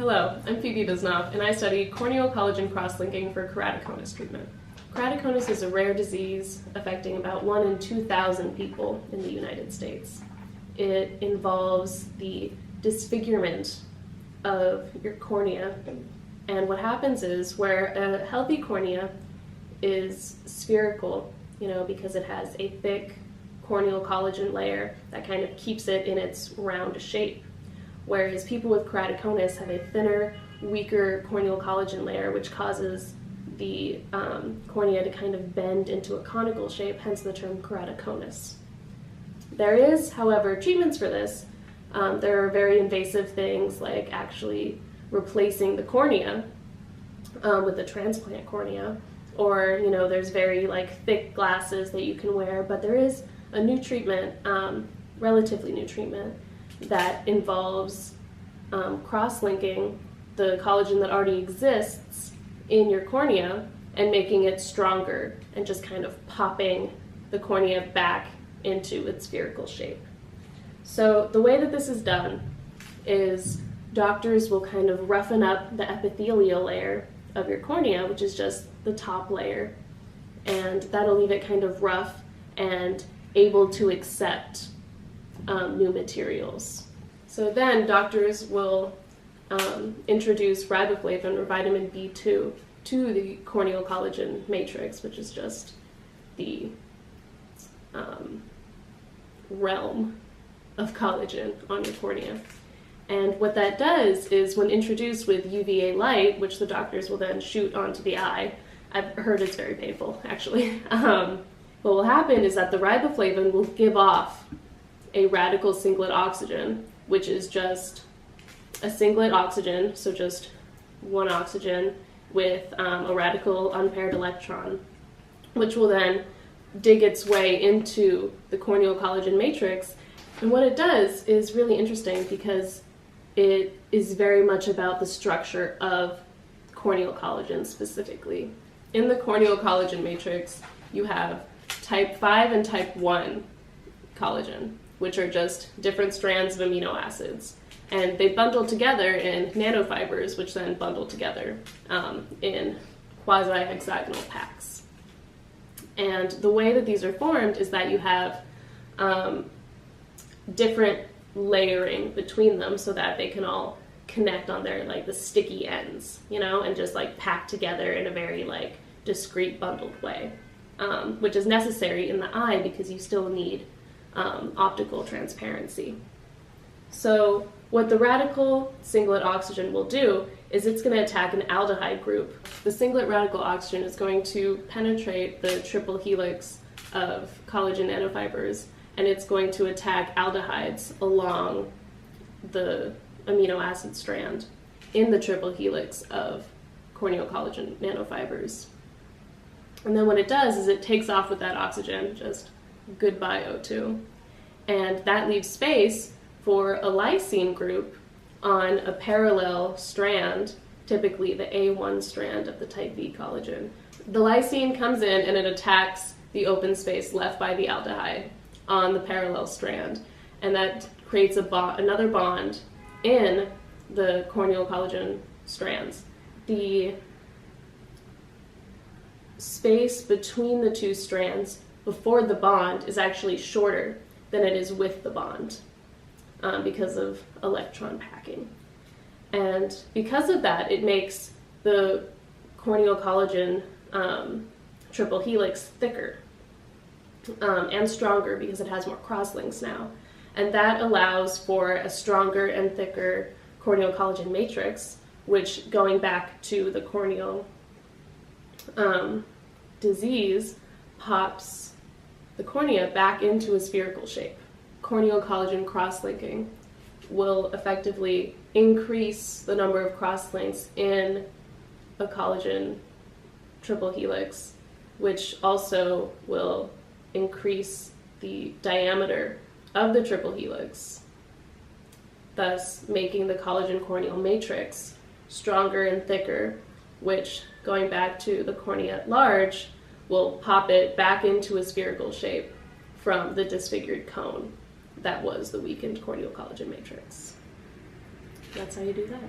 Hello, I'm Phoebe Bisnoff, and I study corneal collagen cross-linking for keratoconus treatment. Keratoconus is a rare disease affecting about 1 in 2,000 people in the United States. It involves the disfigurement of your cornea, and what happens is where a healthy cornea is spherical, because it has a thick corneal collagen layer that kind of keeps it in its round shape. Whereas people with keratoconus have a thinner, weaker corneal collagen layer, which causes the cornea to kind of bend into a conical shape, hence the term keratoconus. There is, however, treatments for this. There are very invasive things like actually replacing the cornea with a transplant cornea, or there's very thick glasses that you can wear, but there is a new treatment, relatively new treatment, that involves cross-linking the collagen that already exists in your cornea and making it stronger and just kind of popping the cornea back into its spherical shape. So the way that this is done is doctors will kind of roughen up the epithelial layer of your cornea, which is just the top layer, and that'll leave it kind of rough and able to accept new materials. So then doctors will introduce riboflavin or vitamin B2 to the corneal collagen matrix, which is just the realm of collagen on your cornea. And what that does is when introduced with UVA light, which the doctors will then shoot onto the eye, I've heard it's very painful actually, what will happen is that the riboflavin will give off a radical singlet oxygen, which is just a singlet oxygen, so just one oxygen with a radical unpaired electron, which will then dig its way into the corneal collagen matrix. And what it does is really interesting because it is very much about the structure of corneal collagen specifically. In the corneal collagen matrix, you have type 5 and type 1 collagen, which are just different strands of amino acids. And they bundle together in nanofibers, which then bundle together in quasi-hexagonal packs. And the way that these are formed is that you have different layering between them so that they can all connect on their the sticky ends, and just pack together in a very discrete bundled way, which is necessary in the eye because you still need optical transparency. So what the radical singlet oxygen will do is it's going to attack an aldehyde group. The singlet radical oxygen is going to penetrate the triple helix of collagen nanofibers, and it's going to attack aldehydes along the amino acid strand in the triple helix of corneal collagen nanofibers. And then what it does is it takes off with that oxygen, just goodbye O2, and that leaves space for a lysine group on a parallel strand, typically the A1 strand of the type B collagen. The lysine comes in and it attacks the open space left by the aldehyde on the parallel strand, and that creates another bond in the corneal collagen strands. The space between the two strands before the bond is actually shorter than it is with the bond because of electron packing. And because of that, it makes the corneal collagen triple helix thicker and stronger because it has more crosslinks now. And that allows for a stronger and thicker corneal collagen matrix, which, going back to the corneal disease, pops the cornea back into a spherical shape. Corneal collagen cross-linking will effectively increase the number of crosslinks in a collagen triple helix, which also will increase the diameter of the triple helix, thus making the collagen corneal matrix stronger and thicker, which, going back to the cornea at large, will pop it back into a spherical shape from the disfigured cone that was the weakened corneal collagen matrix. That's how you do that.